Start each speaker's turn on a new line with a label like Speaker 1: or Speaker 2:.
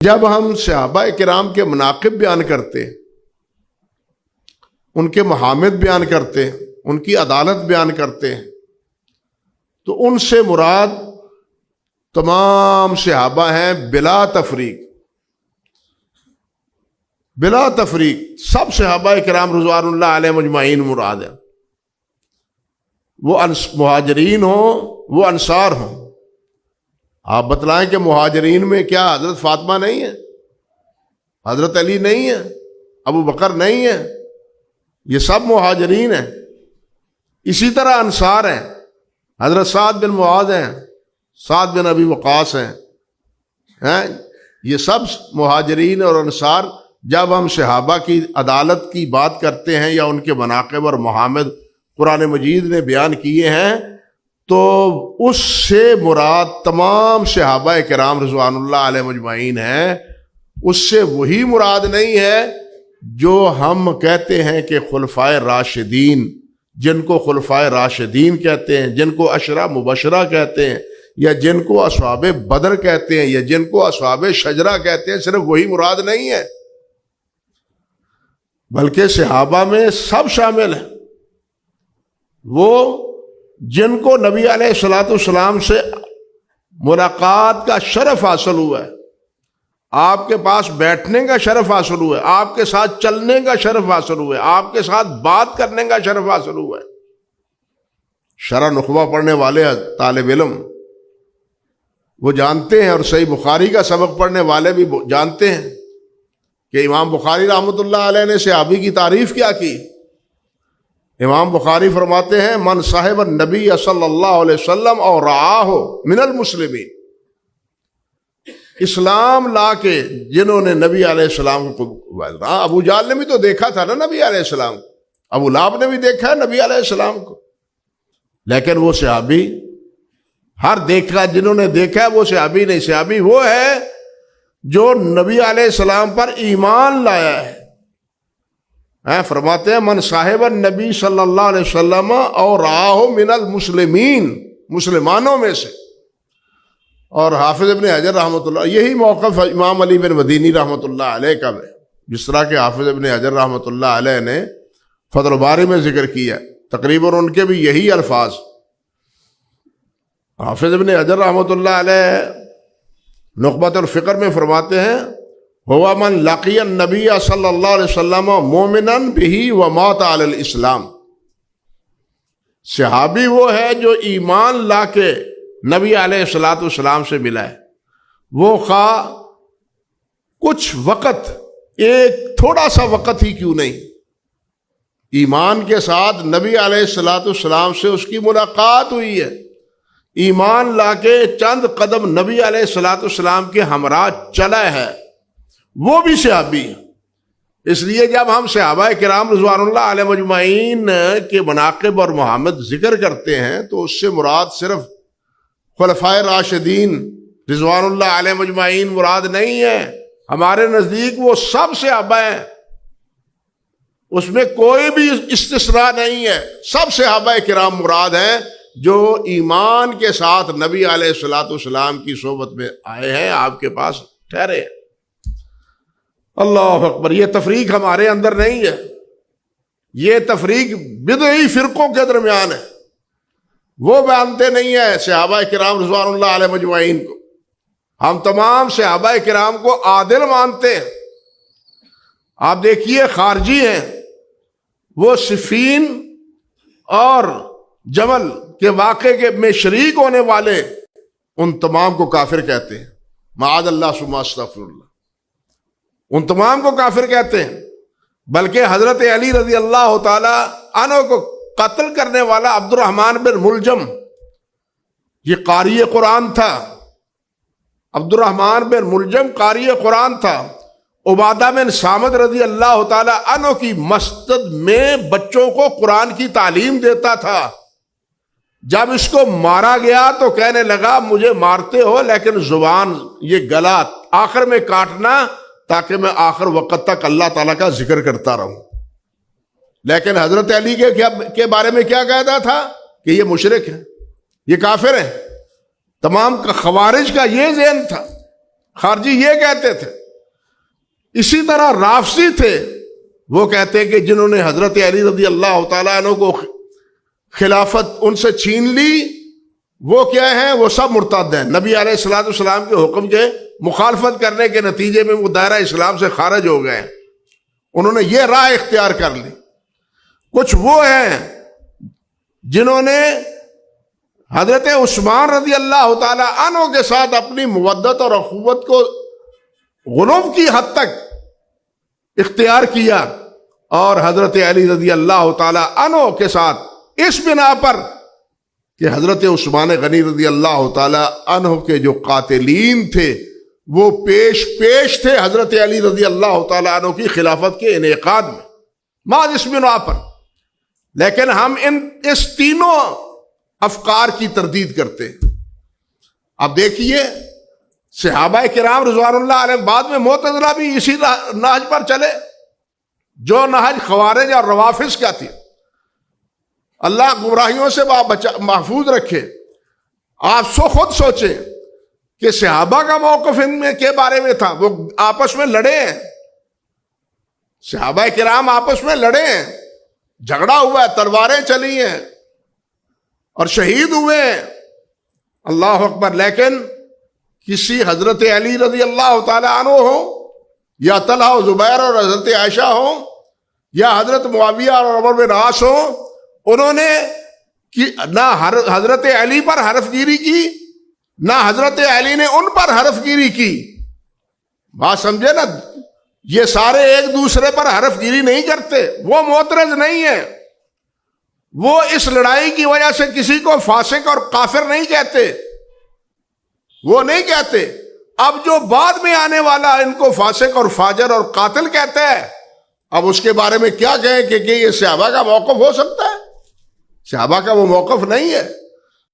Speaker 1: جب ہم صحابہ کرام کے مناقب بیان کرتے ہیں، ان کے محامد بیان کرتے ہیں، ان کی عدالت بیان کرتے ہیں، تو ان سے مراد تمام صحابہ ہیں بلا تفریق، بلا تفریق سب صحابہ کرام رضوان اللہ علیہ مجمعین مراد ہیں، وہ مہاجرین ہوں وہ انصار ہوں۔ آپ بتلائیں کہ مہاجرین میں کیا حضرت فاطمہ نہیں ہے، حضرت علی نہیں ہے، ابو بکر نہیں ہے؟ یہ سب مہاجرین ہیں۔ اسی طرح انصار ہیں، حضرت سعد بن معاذ ہیں، سعد بن ابی وقاص ہیں، یہ سب مہاجرین اور انصار۔ جب ہم صحابہ کی عدالت کی بات کرتے ہیں یا ان کے مناقب اور محامد قرآن مجید نے بیان کیے ہیں، تو اس سے مراد تمام صحابہ کرام رضوان اللہ علیہ مجمعین ہیں، اس سے وہی مراد نہیں ہے جو ہم کہتے ہیں کہ خلفائے راشدین، جن کو خلفائے راشدین کہتے ہیں، جن کو عشرہ مبشرہ کہتے ہیں، یا جن کو اصحاب بدر کہتے ہیں، یا جن کو اصحاب شجرہ کہتے ہیں، صرف وہی مراد نہیں ہے، بلکہ صحابہ میں سب شامل ہیں۔ وہ جن کو نبی علیہ الصلوۃ والسلام سے ملاقات کا شرف حاصل ہوا ہے، آپ کے پاس بیٹھنے کا شرف حاصل ہوا ہے، آپ کے ساتھ چلنے کا شرف حاصل ہوا ہے، آپ کے ساتھ بات کرنے کا شرف حاصل ہوا ہے۔ شرح نخبہ پڑھنے والے طالب علم وہ جانتے ہیں، اور صحیح بخاری کا سبق پڑھنے والے بھی جانتے ہیں کہ امام بخاری رحمۃ اللہ علیہ نے صحابی کی تعریف کیا کی۔ امام بخاری فرماتے ہیں من صاحب النبی صلی اللہ علیہ وسلم اور رعاہ من المسلمین، اسلام لا کے جنہوں نے نبی علیہ السلام کو، ابو جہل نے بھی تو دیکھا تھا نا نبی علیہ السلام کو، ابو لہب نے بھی دیکھا ہے نبی علیہ السلام کو، لیکن وہ صحابی، ہر دیکھا جنہوں نے دیکھا ہے وہ صحابی نہیں، صحابی وہ ہے جو نبی علیہ السلام پر ایمان لایا ہے۔ فرماتے ہیں من صاحب النبی صلی اللہ علیہ وسلم اور رعاہ من المسلمین، مسلمانوں میں سے۔ اور حافظ ابن حجر رحمۃ اللہ، یہی موقف امام علی بن مدینی رحمۃ اللہ علیہ کا ہے، جس طرح کہ حافظ ابن حجر رحمۃ اللہ علیہ نے فتح الباری میں ذکر کیا، تقریباً ان کے بھی یہی الفاظ۔ حافظ ابن حجر رحمۃ اللہ علیہ نخبۃ الفکر میں فرماتے ہیں ہوا من لقی النبی صلی اللہ علیہ وسلم مومنا بہ ومات علی الاسلام، صحابی وہ ہے جو ایمان لا کے نبی علیہ الصلوۃ والسلام سے ملا ہے، وہ خواہ کچھ وقت، ایک تھوڑا سا وقت ہی کیوں نہیں، ایمان کے ساتھ نبی علیہ الصلوۃ والسلام سے اس کی ملاقات ہوئی ہے، ایمان لا کے چند قدم نبی علیہ الصلوۃ والسلام کے ہمراہ چلا ہے، وہ بھی صحابی ہے۔ اس لیے جب ہم صحابہ کرام رضوان اللہ علیہ مجمعین کے مناقب اور محامد ذکر کرتے ہیں تو اس سے مراد صرف خلفائے راشدین رضوان اللہ علیہ مجمعین مراد نہیں ہے، ہمارے نزدیک وہ سب صحابہ ہیں، اس میں کوئی بھی استثناء نہیں ہے، سب صحابہ کرام مراد ہیں جو ایمان کے ساتھ نبی علیہ الصلوۃ والسلام کی صحبت میں آئے ہیں، آپ کے پاس ٹھہرے ہیں۔ اللہ اکبر، یہ تفریق ہمارے اندر نہیں ہے، یہ تفریق بدعی فرقوں کے درمیان ہے، وہ مانتے نہیں ہیں صحابہ کرام رضوان اللہ علیہ مجمعین کو، ہم تمام صحابہ کرام کو عادل مانتے ہیں۔ آپ دیکھیے خارجی ہیں، وہ صفین اور جمل کے واقعے میں شریک ہونے والے ان تمام کو کافر کہتے ہیں، معاذ اللہ ثم استغفر اللہ، ان تمام کو کافر کہتے ہیں۔ بلکہ حضرت علی رضی اللہ تعالی عنہ کو قتل کرنے والا عبد الرحمن بن ملجم، یہ قاری قرآن تھا، عبد الرحمن بن ملجم قاری قرآن تھا، عبادہ بن صامت رضی اللہ تعالی عنہ کی مسجد میں بچوں کو قرآن کی تعلیم دیتا تھا۔ جب اس کو مارا گیا تو کہنے لگا مجھے مارتے ہو لیکن زبان، یہ گلا آخر میں کاٹنا تاکہ میں آخر وقت تک اللہ تعالیٰ کا ذکر کرتا رہوں۔ لیکن حضرت علی کے بارے میں کیا کہتا تھا کہ یہ مشرک ہے، یہ کافر ہے۔ تمام خوارج کا یہ ذہن تھا، خارجی یہ کہتے تھے. اسی طرح رافضی تھے، وہ کہتے کہ جنہوں نے حضرت علی رضی اللہ تعالیٰ عنہ کو خلافت ان سے چھین لی وہ کیا ہیں؟ وہ سب مرتد ہیں. نبی علیہ الصلوۃ والسلام کے حکم کے مخالفت کرنے کے نتیجے میں وہ دائرہ اسلام سے خارج ہو گئے. انہوں نے یہ راہ اختیار کر لی. کچھ وہ ہیں جنہوں نے حضرت عثمان رضی اللہ تعالی عنہ کے ساتھ اپنی مودت اور اخوت کو غلو کی حد تک اختیار کیا، اور حضرت علی رضی اللہ تعالی عنہ کے ساتھ اس بنا پر کہ حضرت عثمان غنی رضی اللہ تعالی عنہ کے جو قاتلین تھے وہ پیش تھے حضرت علی رضی اللہ تعالی عنہ کی خلافت کے انعقاد میں، محض اس بنا پر. لیکن ہم اس تینوں افکار کی تردید کرتے ہیں. اب دیکھیے صحابہ کرام رضوان اللہ علیہ بعد میں معتزلہ بھی اسی نہج پر چلے جو نہج خوارج اور روافض کا تھی. اللہ گمراہیوں سے محفوظ رکھے. آپ خود سوچیں کہ صحابہ کا موقف ان میں کے بارے میں تھا. وہ آپس میں لڑے ہیں، صحابہ کرام آپس میں لڑے ہیں، جھگڑا ہوا ہے، تلواریں چلی ہیں اور شہید ہوئے ہیں. اللہ اکبر. لیکن کسی حضرت علی رضی اللہ تعالی عنہ ہو یا طلحہ و زبیر اور حضرت عائشہ ہو یا حضرت معاویہ اور عمر بن عاص ہو، انہوں نے نہ حضرت علی پر حرف گیری کی نہ حضرت علی نے ان پر حرف گیری کی. بات سمجھے نا؟ یہ سارے ایک دوسرے پر حرف گیری نہیں کرتے، وہ معترض نہیں ہے، وہ اس لڑائی کی وجہ سے کسی کو فاسق اور کافر نہیں کہتے، وہ نہیں کہتے. اب جو بعد میں آنے والا ان کو فاسق اور فاجر اور قاتل کہتا ہے، اب اس کے بارے میں کیا کہیں کہ یہ صحابہ کا موقف ہو سکتا ہے؟ صحابہ کا وہ موقف نہیں ہے.